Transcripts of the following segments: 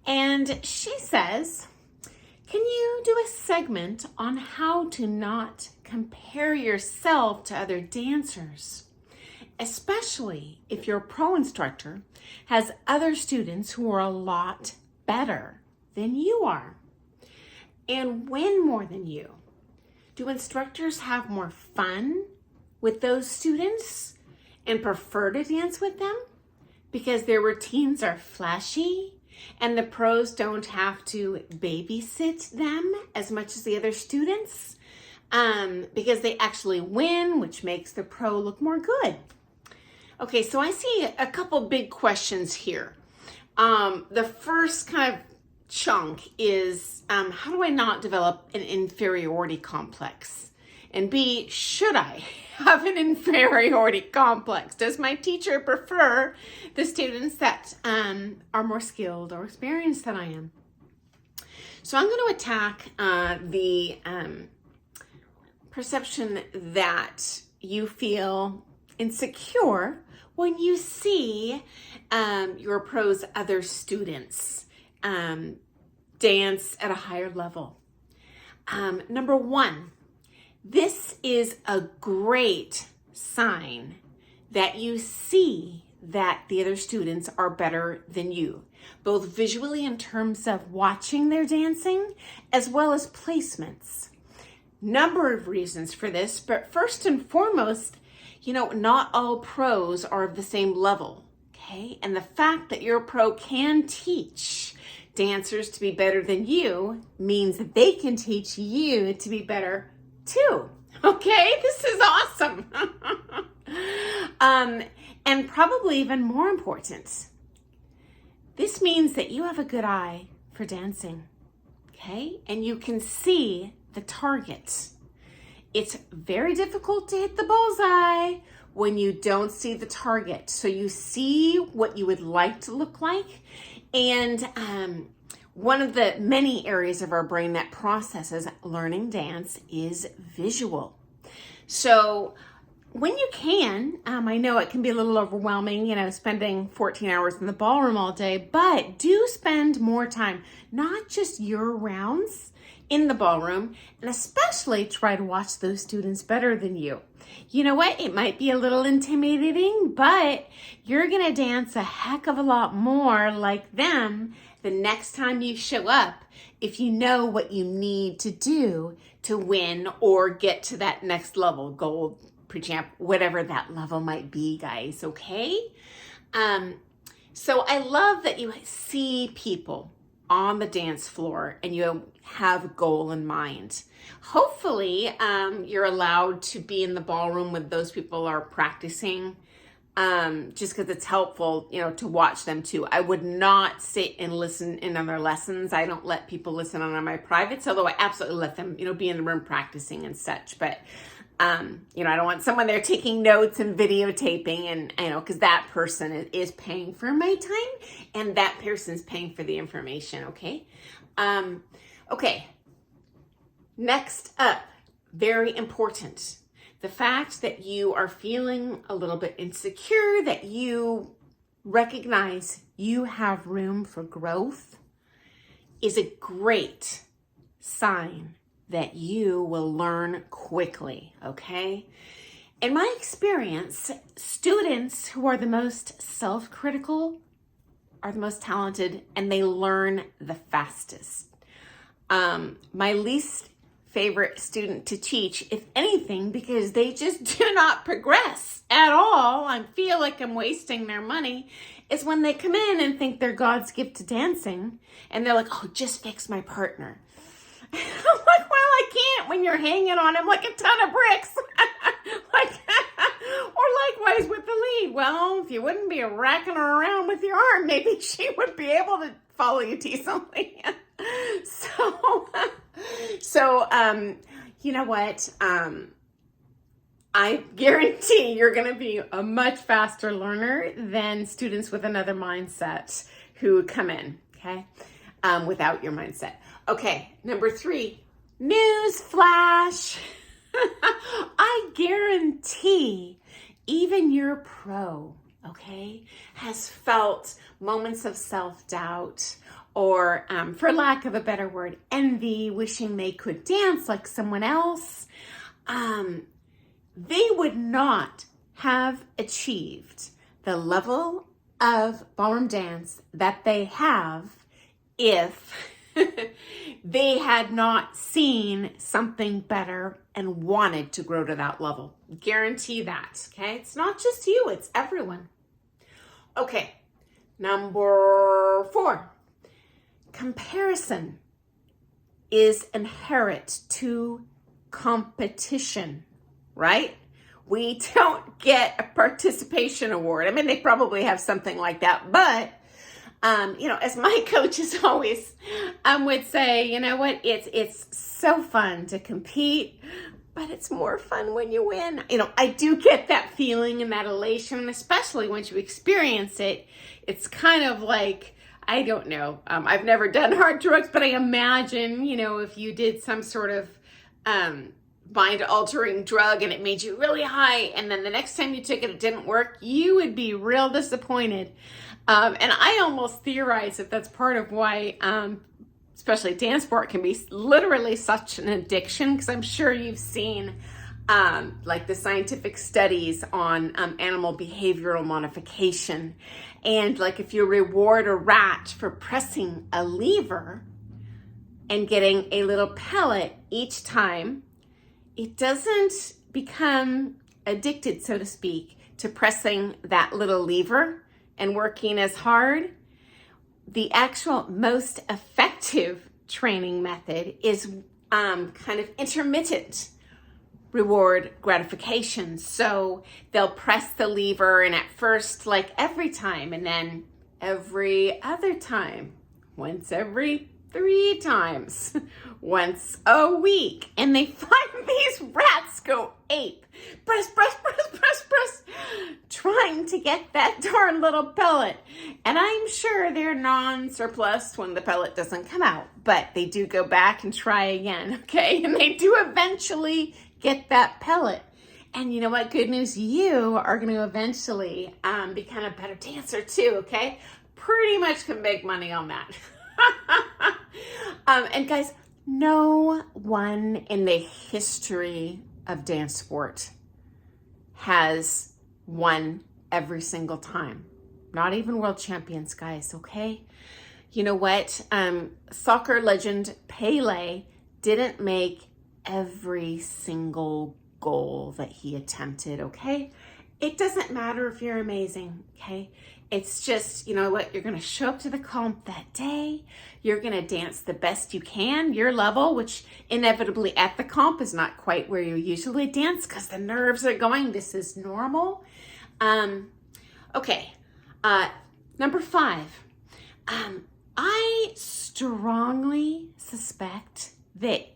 And she says, can you do a segment on how to not compare yourself to other dancers, especially if your pro instructor has other students who are a lot better than you are and win more than you? Do instructors have more fun with those students and prefer to dance with them because their routines are flashy and the pros don't have to babysit them as much as the other students because they actually win, which makes the pro look more good? Okay, so I see a couple big questions here. The first kind of chunk is, how do I not develop an inferiority complex? And B, should I have an inferiority complex? Does my teacher prefer the students that are more skilled or experienced than I am? So I'm going to attack the perception that you feel insecure when you see your pro's other students dance at a higher level. Number one, this is a great sign that you see that the other students are better than you, both visually in terms of watching their dancing as well as placements. Number of reasons for this, but first and foremost, not all pros are of the same level, okay? And the fact that your pro can teach dancers to be better than you means that they can teach you to be better too, okay? This is awesome. And probably even more important, this means that you have a good eye for dancing, okay? And you can see the target. It's very difficult to hit the bullseye when you don't see the target. So you see what you would like to look like. And one of the many areas of our brain that processes learning dance is visual. So when you can, I know it can be a little overwhelming, spending 14 hours in the ballroom all day, but do spend more time, not just your rounds in the ballroom, and especially try to watch those students better than you. You know what? It might be a little intimidating, but you're gonna dance a heck of a lot more like them the next time you show up if you know what you need to do to win or get to that next level, gold, pre-champ, whatever that level might be, guys, okay? So I love that you see people on the dance floor and you have a goal in mind. Hopefully, you're allowed to be in the ballroom when those people are practicing, just because it's helpful, to watch them too. I would not sit and listen in on their lessons. I don't let people listen on my privates, although I absolutely let them, be in the room practicing and such. But, I don't want someone there taking notes and videotaping and, because that person is paying for my time and that person's paying for the information, okay? Okay, next up, very important. The fact that you are feeling a little bit insecure, that you recognize you have room for growth, is a great sign that you will learn quickly, okay? In my experience, students who are the most self-critical are the most talented and they learn the fastest. My least favorite student to teach, if anything, because they just do not progress at all, I feel like I'm wasting their money, is when they come in and think they're God's gift to dancing and they're like, oh, just fix my partner. I'm like, well, I can't when you're hanging on him like a ton of bricks. Or likewise with the lead. Well, if you wouldn't be racking her around with your arm, maybe she would be able to follow you decently. So, you know what? I guarantee you're going to be a much faster learner than students with another mindset who come in, okay? Without your mindset. Okay, number 3, news flash. I guarantee even your pro, okay, has felt moments of self-doubt or, for lack of a better word, envy, wishing they could dance like someone else, they would not have achieved the level of ballroom dance that they have if they had not seen something better and wanted to grow to that level. Guarantee that, okay? It's not just you, it's everyone. Okay, number 4. Comparison is inherent to competition, right? We don't get a participation award. I mean, they probably have something like that, but as my coaches always would say, you know what, it's so fun to compete, but it's more fun when you win. I do get that feeling and that elation, especially once you experience it. It's kind of like, I don't know, I've never done hard drugs, but I imagine, if you did some sort of mind-altering drug and it made you really high, and then the next time you took it, it didn't work, you would be real disappointed. And I almost theorize that that's part of why, especially dance sport, can be literally such an addiction, because I'm sure you've seen like the scientific studies on animal behavioral modification. And like if you reward a rat for pressing a lever and getting a little pellet each time, it doesn't become addicted, so to speak, to pressing that little lever and working as hard. The actual most effective training method is kind of intermittent reward gratification. So they'll press the lever, and at first, like every time, and then every other time, once every 3 times, once a week. And they find these rats go ape. Press, trying to get that darn little pellet. And I'm sure they're non-surplus when the pellet doesn't come out, but they do go back and try again, okay? And they do eventually get that pellet. And you know what? Good news, you are going to eventually become a better dancer too, okay? Pretty much can make money on that. And guys, no one in the history of dance sport has won every single time. Not even world champions, guys, okay? You know what? Soccer legend Pele didn't make every single goal that he attempted, okay? It doesn't matter if you're amazing, okay? It's just, you know what, you're going to show up to the comp that day. You're going to dance the best you can, your level, which inevitably at the comp is not quite where you usually dance because the nerves are going. This is normal. Okay. Number 5. I strongly suspect that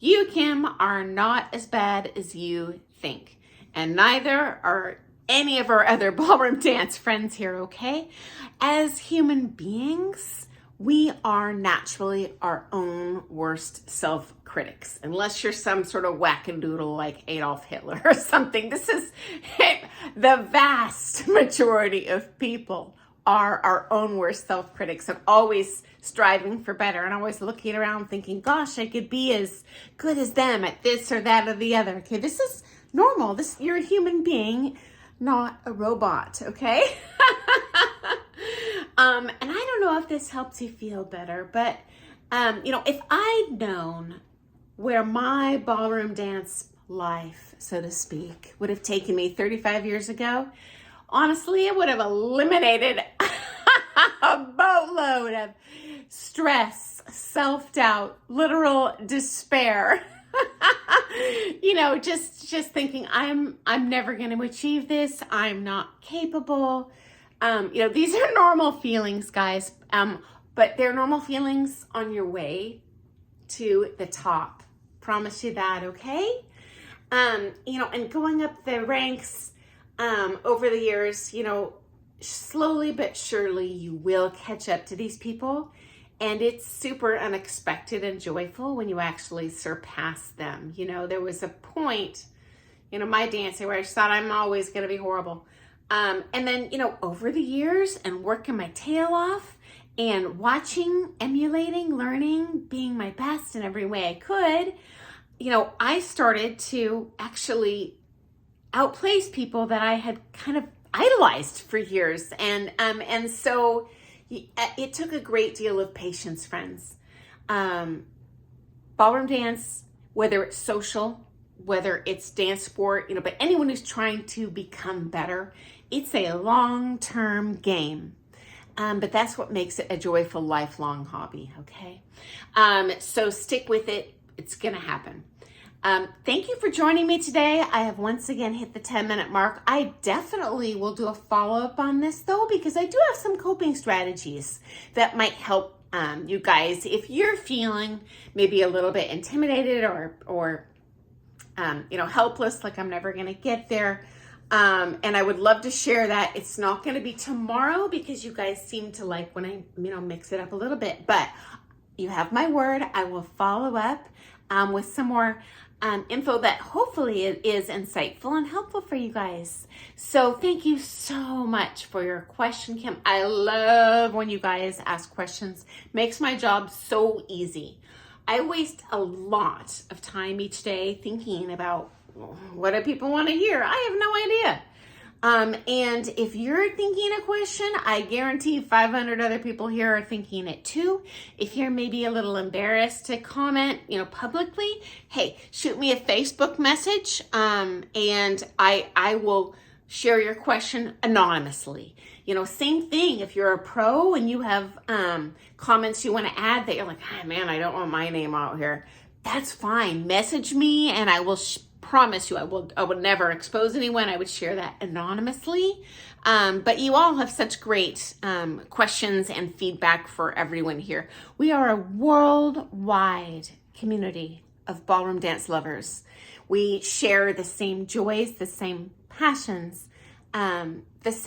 you, Kim, are not as bad as you think. And neither are any of our other ballroom dance friends here, okay? As human beings, we are naturally our own worst self-critics, unless you're some sort of wackadoodle like Adolf Hitler or something. This is the vast majority of people are our own worst self-critics and always striving for better and always looking around thinking, gosh, I could be as good as them at this or that or the other. Okay, this is normal. You're a human being, not a robot, okay? And I don't know if this helps you feel better, but, if I'd known where my ballroom dance life, so to speak, would have taken me 35 years ago, honestly, it would have eliminated a boatload of stress, self-doubt, literal despair. Just thinking I'm never going to achieve this. I'm not capable. These are normal feelings, guys. But they're normal feelings on your way to the top. Promise you that, okay? And going up the ranks over the years, slowly but surely you will catch up to these people. And it's super unexpected and joyful when you actually surpass them. There was a point, my dancing where I just thought I'm always going to be horrible. And then, over the years and working my tail off and watching, emulating, learning, being my best in every way I could, I started to actually outplace people that I had kind of idolized for years. And so it took a great deal of patience, friends. Ballroom dance, whether it's social, whether it's dance sport, but anyone who's trying to become better, it's a long-term game. But that's what makes it a joyful, lifelong hobby, okay? So stick with it. It's going to happen. Thank you for joining me today. I have once again hit the 10-minute mark. I definitely will do a follow-up on this, though, because I do have some coping strategies that might help you guys if you're feeling maybe a little bit intimidated or helpless, like I'm never going to get there. And I would love to share that. It's not going to be tomorrow because you guys seem to like when I, mix it up a little bit, but you have my word. I will follow up with some more info that hopefully is insightful and helpful for you guys. So thank you so much for your question, Kim. I love when you guys ask questions. Makes my job so easy. I waste a lot of time each day thinking about what do people want to hear? I have no idea. And if you're thinking a question, I guarantee 500 other people here are thinking it too. If you're maybe a little embarrassed to comment, publicly, hey, shoot me a Facebook message, and I will share your question anonymously. Same thing if you're a pro and you have comments you want to add that you're like, man, I don't want my name out here. That's fine. Message me and I will promise you I would never expose anyone. I would share that anonymously. But you all have such great questions and feedback for everyone here. We are a worldwide community of ballroom dance lovers. We share the same joys, the same passions, the